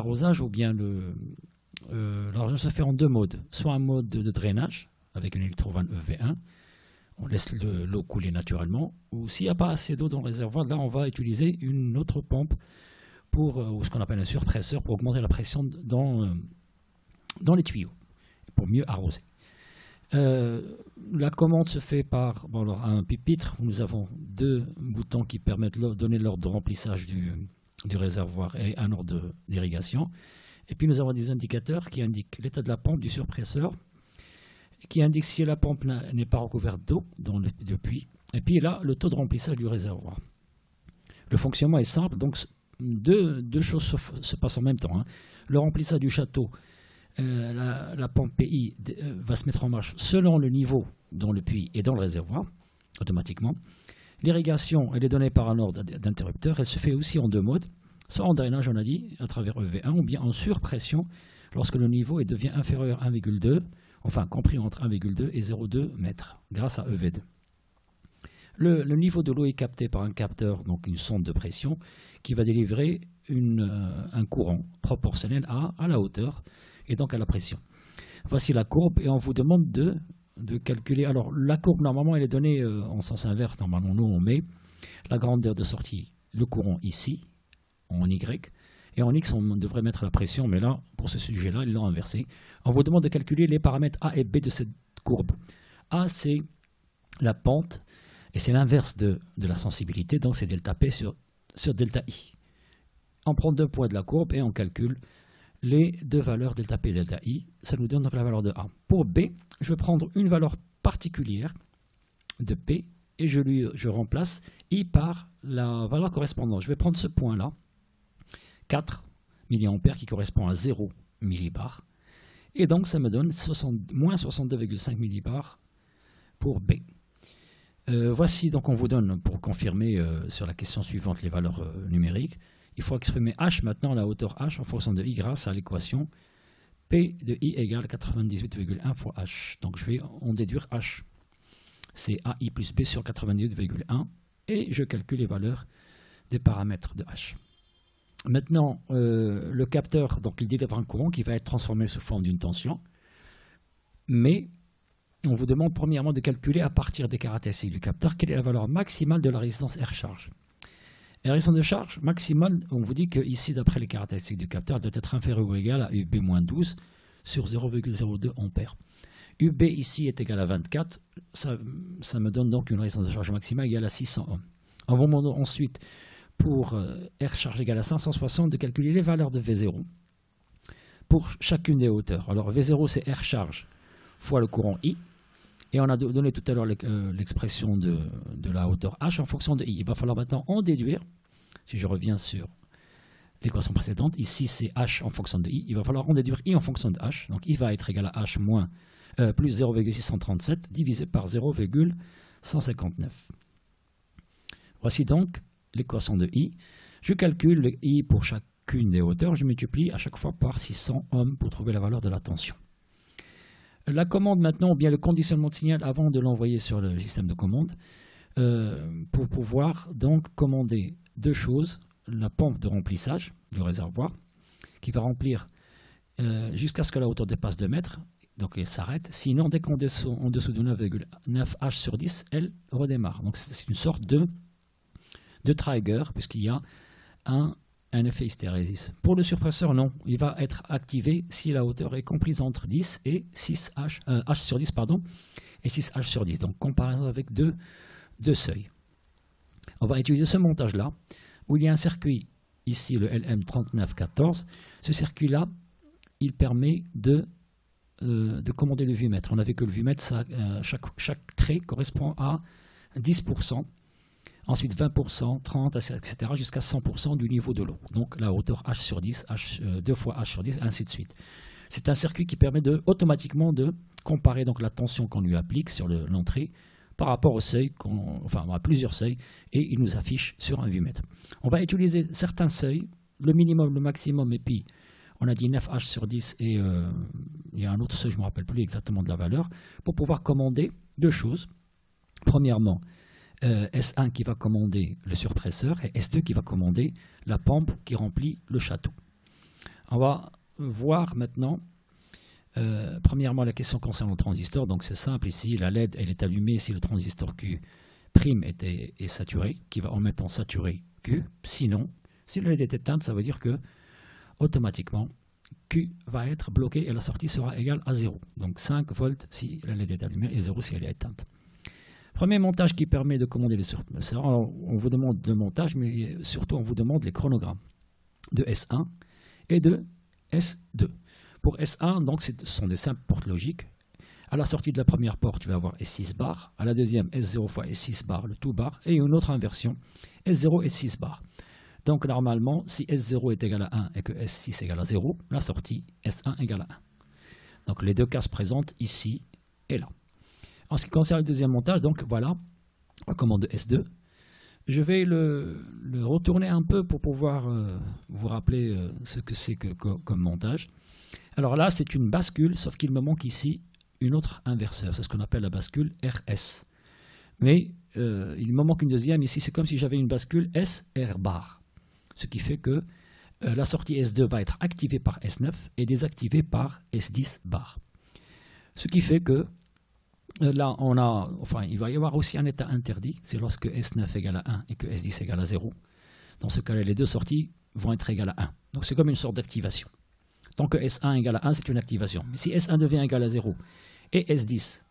l'arrosage ou bien l'arrosage se fait en deux modes. Soit un mode de drainage avec un électrovanne EV1, on laisse l'eau couler naturellement, ou s'il n'y a pas assez d'eau dans le réservoir, là on va utiliser une autre pompe ou ce qu'on appelle un surpresseur pour augmenter la pression dans les tuyaux, pour mieux arroser. La commande se fait par alors, un pupitre où nous avons deux boutons qui permettent de donner l'ordre de remplissage du réservoir et un ordre d'irrigation. Et puis nous avons des indicateurs qui indiquent l'état de la pompe du surpresseur, qui indique si la pompe n'est pas recouverte d'eau dans le puits, et puis là, le taux de remplissage du réservoir. Le fonctionnement est simple, donc deux choses se passent en même temps. Le remplissage du château, la pompe PI va se mettre en marche selon le niveau dans le puits et dans le réservoir, automatiquement. L'irrigation, elle est donnée par un ordre d'interrupteur, elle se fait aussi en deux modes, soit en drainage, on a dit, à travers EV1, ou bien en surpression, lorsque le niveau devient inférieur à 1,2, enfin compris entre 1,2 et 0,2 mètres, grâce à EV2. Le niveau de l'eau est capté par un capteur, donc une sonde de pression, qui va délivrer un courant proportionnel à la hauteur et donc à la pression. Voici la courbe et on vous demande de calculer. Alors la courbe, normalement, elle est donnée en sens inverse. Normalement, nous, on met la grandeur de sortie, le courant ici, en Y, et en X, on devrait mettre la pression, mais là, pour ce sujet-là, ils l'ont inversé. On vous demande de calculer les paramètres A et B de cette courbe. A, c'est la pente, et c'est l'inverse de la sensibilité, donc c'est delta P sur delta I. On prend deux points de la courbe et on calcule les deux valeurs delta P et delta I. Ça nous donne donc la valeur de A. Pour B, je vais prendre une valeur particulière de P et je remplace I par la valeur correspondante. Je vais prendre ce point-là, 4 mA qui correspond à 0 millibar. Et donc ça me donne moins 62,5 millibar pour B. Voici donc on vous donne, pour confirmer sur la question suivante les valeurs numériques, il faut exprimer H maintenant, la hauteur H en fonction de I grâce à l'équation P de I égale 98,1 fois H. Donc je vais en déduire H. C'est AI plus B sur 98,1 et je calcule les valeurs des paramètres de H. Maintenant, le capteur, donc il délivre un courant qui va être transformé sous forme d'une tension, mais on vous demande premièrement de calculer à partir des caractéristiques du capteur quelle est la valeur maximale de la résistance R charge. La résistance de charge maximale, on vous dit que ici, d'après les caractéristiques du capteur, doit être inférieure ou égale à UB-12 sur 0,02 ampères. UB ici est égal à 24, ça me donne donc une résistance de charge maximale égale à 600 ohms. On vous demande ensuite, pour R charge égale à 560, de calculer les valeurs de V0 pour chacune des hauteurs. Alors V0 c'est R charge fois le courant I, et on a donné tout à l'heure l'expression de la hauteur H en fonction de I. Il va falloir maintenant en déduire, si je reviens sur l'équation précédente, ici c'est H en fonction de I, il va falloir en déduire I en fonction de H, donc I va être égal à H moins plus 0,637 divisé par 0,159. Voici donc l'équation de I. Je calcule le I pour chacune des hauteurs, je multiplie à chaque fois par 600 ohms pour trouver la valeur de la tension. La commande maintenant, ou bien le conditionnement de signal avant de l'envoyer sur le système de commande, pour pouvoir donc commander deux choses, la pompe de remplissage du réservoir, qui va remplir jusqu'à ce que la hauteur dépasse 2 mètres, donc elle s'arrête. Sinon, dès qu'on descend en dessous de 9,9 H sur 10, elle redémarre. Donc c'est une sorte de trigger, puisqu'il y a un effet hystérésis. Pour le surpresseur, non. Il va être activé si la hauteur est comprise entre 10 et 6 H sur 10, pardon, et 6 H sur 10. Donc comparaison avec deux seuils. On va utiliser ce montage-là, où il y a un circuit, ici le LM3914. Ce circuit-là, il permet de commander le vumètre. On a vu que le vumètre, chaque trait correspond à 10%. Ensuite 20%, 30%, etc. jusqu'à 100% du niveau de l'eau. Donc la hauteur H sur 10, 2 fois H sur 10, ainsi de suite. C'est un circuit qui permet automatiquement de comparer donc la tension qu'on lui applique sur l'entrée par rapport au seuil, enfin à plusieurs seuils, et il nous affiche sur un vumètre. On va utiliser certains seuils, le minimum, le maximum, et puis on a dit 9 H sur 10, et il y a un autre seuil, je ne me rappelle plus exactement de la valeur, pour pouvoir commander deux choses. Premièrement, S1 qui va commander le surpresseur et S2 qui va commander la pompe qui remplit le château. On va voir maintenant, premièrement, la question concernant le transistor. Donc c'est simple, ici, la LED, elle est allumée si le transistor Q' est saturé, qui va en même temps saturer Q. Sinon, si la LED est éteinte, ça veut dire que automatiquement, Q va être bloqué et la sortie sera égale à 0. Donc 5 volts si la LED est allumée et 0 si elle est éteinte. Premier montage qui permet de commander les surpresseurs. On vous demande le montage, mais surtout on vous demande les chronogrammes de S1 et de S2. Pour S1, donc, ce sont des simples portes logiques. À la sortie de la première porte, tu vas avoir S6 bar. À la deuxième, S0 fois S6 bar, le tout bar. Et une autre inversion, S0 et S6 bar. Donc normalement, si S0 est égal à 1 et que S6 égale à 0, la sortie S1 égale à 1. Donc les deux cas se présentent ici et là. En ce qui concerne le deuxième montage, donc voilà, la commande de S2. Je vais le retourner un peu pour pouvoir vous rappeler ce que c'est comme montage. Alors là, c'est une bascule, sauf qu'il me manque ici une autre inverseur. C'est ce qu'on appelle la bascule RS. Mais il me manque une deuxième. Ici, c'est comme si j'avais une bascule SR bar. Ce qui fait que la sortie S2 va être activée par S9 et désactivée par S10 bar. Ce qui fait que là, il va y avoir aussi un état interdit. C'est lorsque S9 égale à 1 et que S10 égale à 0. Dans ce cas-là, les deux sorties vont être égales à 1. Donc c'est comme une sorte d'activation. Tant que S1 égale à 1, c'est une activation. Mais si S1 devient égal à 0 et S10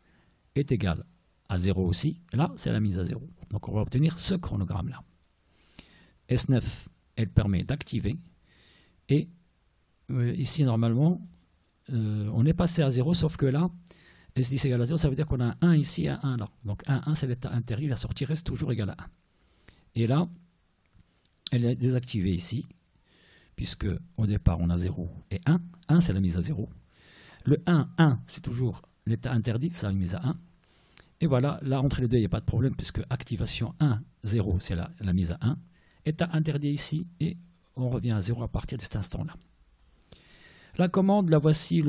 est égal à 0 aussi, là, c'est la mise à 0. Donc on va obtenir ce chronogramme-là. S9, elle permet d'activer. Et ici, normalement, on est passé à 0, sauf que là, S10 égale à 0, ça veut dire qu'on a un 1 ici et un 1 là. Donc 1, c'est l'état interdit, la sortie reste toujours égale à 1. Et là, elle est désactivée ici, puisque au départ, on a 0 et 1. 1, c'est la mise à 0. Le 1, c'est toujours l'état interdit, ça a une mise à 1. Et voilà, là, entre les deux, il n'y a pas de problème, puisque activation 1, 0, c'est la mise à 1. État interdit ici, et on revient à 0 à partir de cet instant-là. La commande, la voici.